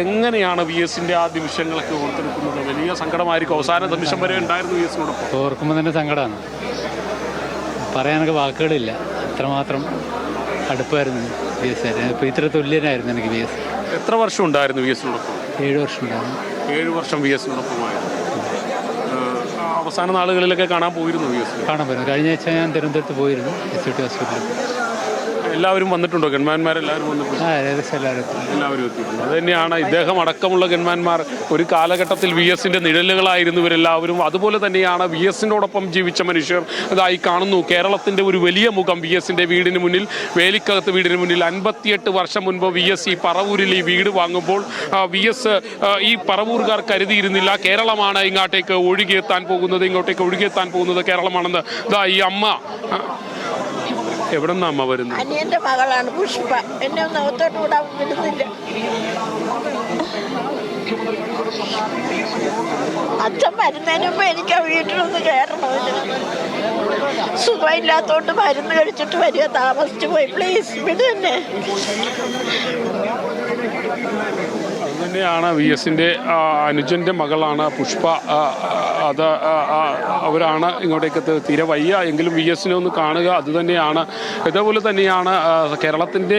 എങ്ങനെയാണ് വി എസിന്റെ ആ നിമിഷങ്ങളൊക്കെ ഓർത്തെടുക്കുന്നത്? വലിയ സങ്കടമായിരിക്കും. അവസാന നിമിഷം വരെ ഉണ്ടായിരുന്നു വി എസിനോടൊപ്പം. ഓർക്കുമ്പോൾ തന്നെ സങ്കടമാണ്, പറയാനൊക്കെ വാക്കുകളില്ല. അത്രമാത്രം അടുപ്പായിരുന്നു വി എസ്. ഇപ്പോൾ ഇത്ര തുല്യനായിരുന്നു എനിക്ക് വി എസ്. എത്ര വർഷം ഉണ്ടായിരുന്നു വി എസിനോടൊപ്പം? 7 വർഷം ഉണ്ടായിരുന്നു. 7 വർഷം വി എസിനോടൊപ്പമായിരുന്നു. അവസാന നാളുകളിലൊക്കെ കാണാൻ പോയിരുന്നു വി എസ്? കാണാൻ പറ്റും. കഴിഞ്ഞ ആഴ്ച ഞാൻ തിരുവനന്തപുരത്ത് പോയിരുന്നു, SUT ഹോസ്പിറ്റലിൽ. എല്ലാവരും വന്നിട്ടുണ്ടോ? ഗൺമാന്മാരെല്ലാവരും വന്നിട്ടുണ്ടോ? ഏകദേശം എല്ലാവരും എത്തിയിട്ടുണ്ട്. അത് തന്നെയാണ് ഇദ്ദേഹം അടക്കമുള്ള ഗൺമാന്മാർ ഒരു കാലഘട്ടത്തിൽ വി എസിന്റെ നിഴലുകളായിരുന്നു ഇവരെല്ലാവരും. അതുപോലെ തന്നെയാണ് വി എസിനോടൊപ്പം ജീവിച്ച മനുഷ്യർ. അതായി കാണുന്നു കേരളത്തിന്റെ ഒരു വലിയ മുഖം വി എസിന്റെ വീടിന് മുന്നിൽ, വേലിക്കകത്ത് വീടിന് മുന്നിൽ. 58 വർഷം മുൻപ് വി എസ് ഈ പറവൂരിൽ ഈ വീട് വാങ്ങുമ്പോൾ വി എസ് ഈ പറവൂർകാർ കരുതിയിരുന്നില്ല കേരളമാണ് ഇങ്ങോട്ടേക്ക് ഒഴുകിയെത്താൻ പോകുന്നത് കേരളമാണെന്ന്. ഇതാ ഈ അമ്മ, എവിടെ നിന്നാ അമ്മ വരുന്നത്? അനിയന്റെ മകളാണ് പുഷ്പ. എന്നെ ഒന്ന് ഒത്തോട്ട് വിടാൻ വിടുന്നില്ല. അച്ഛൻ മരുന്നതിന് മുമ്പ് എനിക്ക് ആ വീട്ടിലൊന്ന് കയറണം. സുഖമില്ലാത്തോണ്ട് മരുന്ന് കഴിച്ചിട്ട് വരിക, താമസിച്ചു പോയി. പ്ലീസ് വിട് തന്നെ. അതുതന്നെയാണ് വി എസിൻ്റെ അനുജൻ്റെ മകളാണ് പുഷ്പ. അത് അവരാണ് ഇങ്ങോട്ടേക്ക് തീരെ വയ്യ എങ്കിലും വി എസിനെ ഒന്ന് കാണുക, അതുതന്നെയാണ്. ഇതേപോലെ തന്നെയാണ് കേരളത്തിൻ്റെ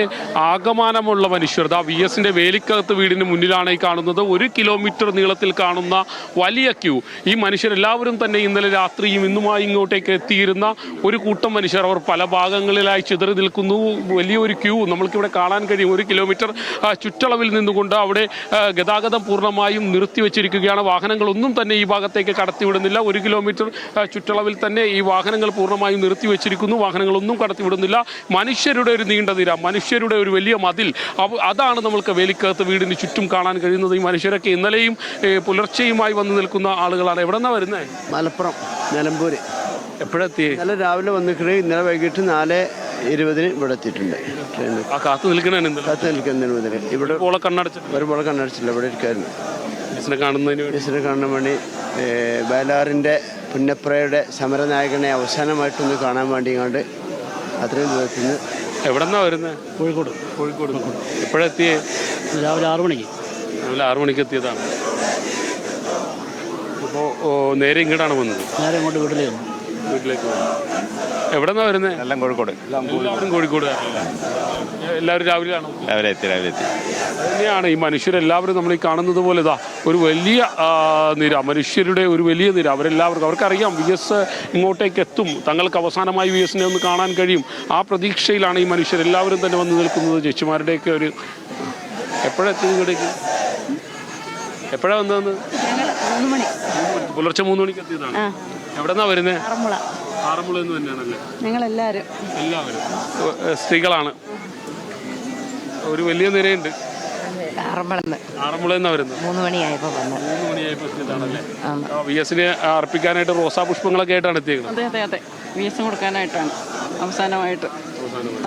ആകമാനമുള്ള മനുഷ്യർ. വി എസിൻ്റെ വേലിക്കകത്ത് വീടിന് മുന്നിലാണ് ഈ കാണുന്നത്. 1 കിലോമീറ്റർ നീളത്തിൽ കാണുന്ന വലിയ ക്യൂ. ഈ മനുഷ്യരെല്ലാവരും തന്നെ ഇന്നലെ രാത്രിയും ഇന്നുമായി ഇങ്ങോട്ടേക്ക് എത്തിയിരുന്ന ഒരു കൂട്ടം മനുഷ്യർ. അവർ പല ഭാഗങ്ങളിലായി ചിതറി നിൽക്കുന്നു. വലിയൊരു ക്യൂ നമ്മൾക്കിവിടെ കാണാൻ കഴിയും. 1 കിലോമീറ്റർ ചുറ്റളവിൽ നിന്നുകൊണ്ട് അവിടെ ഗതാഗതം പൂർണ്ണമായും നിർത്തിവെച്ചിരിക്കുകയാണ്. വാഹനങ്ങളൊന്നും തന്നെ ഈ ഭാഗത്തേക്ക് കടത്തിവിടുന്നില്ല. 1 കിലോമീറ്റർ ചുറ്റളവിൽ തന്നെ ഈ വാഹനങ്ങൾ പൂർണ്ണമായും നിർത്തിവെച്ചിരിക്കുന്നു. വാഹനങ്ങളൊന്നും കടത്തിവിടുന്നില്ല. മനുഷ്യരുടെ ഒരു നീണ്ട നിര, മനുഷ്യരുടെ ഒരു വലിയ മതിൽ, അതാണ് നമ്മൾക്ക് വേലിക്കകത്ത് വീടിന് ചുറ്റും കാണാൻ കഴിയുന്നത്. ഈ മനുഷ്യരൊക്കെ ഇന്നലെയും പുലർച്ചെയുമായി വന്നു നിൽക്കുന്ന ആളുകളാണ്. എവിടെ നിന്നാണ് വരുന്നത്? മലപ്പുറം, നിലമ്പൂര്. എപ്പോഴെത്തി? ഇന്നലെ രാവിലെ വന്നിട്ട് ഇന്നലെ വൈകിട്ട് 4:20 ഇവിടെ എത്തിയിട്ടുണ്ട്. കാത്തു നിൽക്കുന്നതിന് ഇവിടെ ഒരുപോലെ കണ്ണടച്ചില്ല. ഇവിടെ ഇരിക്കായിരുന്നു. ബസ്സിനെ കാണുന്ന വേണ്ടി വയലാറിൻ്റെ പുന്നപ്രയുടെ സമരനായകനെ അവസാനമായിട്ടൊന്ന് കാണാൻ വേണ്ടി കണ്ട് അത്രയും ദൂരത്തിൽ നിന്ന്. എവിടെ നിന്നാണ് വരുന്നത്? കോഴിക്കോട്. എപ്പോഴെത്തിയേ? രാവിലെ 6 മണിക്ക്. രാവിലെ 6 മണിക്ക് എത്തിയതാണ്. ഇപ്പോൾ നേരെ ഇങ്ങോട്ടാണ് വന്നത്? നേരെ ഇങ്ങോട്ട് വീട്ടിലേക്ക് വന്നു. എവിടെ നിന്നാണ് വരുന്നത്? എല്ലാം കോഴിക്കോട്. എല്ലാവരും കോഴിക്കോട്. എല്ലാവരും രാവിലെയാണോ? രാവിലെ എത്തി. തന്നെയാണ് ഈ മനുഷ്യരെല്ലാവരും നമ്മൾ ഈ കാണുന്നത് പോലെ ഒരു വലിയ നിര, മനുഷ്യരുടെ ഒരു വലിയ നിര. അവരെല്ലാവർക്കും അവർക്കറിയാം വി എസ് ഇങ്ങോട്ടേക്ക് എത്തും, തങ്ങൾക്ക് അവസാനമായി വി എസിനെ ഒന്ന് കാണാൻ കഴിയും. ആ പ്രതീക്ഷയിലാണ് ഈ മനുഷ്യരെല്ലാവരും തന്നെ വന്ന് നിൽക്കുന്നത്. ചേച്ചിമാരുടെയൊക്കെ ഒരു എപ്പോഴെത്തി ഇങ്ങോട്ടേക്ക്? എപ്പോഴാണ് വന്നതെന്ന്? പുലർച്ചെ 3 മണിക്ക് എത്തിയതാണ്. എവിടെ നിന്നാണ് വരുന്നത്? ആറന്മുള എന്ന് തന്നെയാണല്ലേ? ഞങ്ങളെല്ലാവരും സ്ത്രീകളാണ്. ഒരു വലിയ നിരയുണ്ട്. ആറന്മുള എന്നാ വരുന്നത്? 3 മണിയായപ്പോൾ എത്തിയതാണല്ലേ? വി എസിനെ അർപ്പിക്കാനായിട്ട് റോസാ പുഷ്പങ്ങളൊക്കെ ആയിട്ടാണ് എത്തിയത്. അതെ, വി എസ് കൊടുക്കാനായിട്ടാണ് അവസാനമായിട്ട്.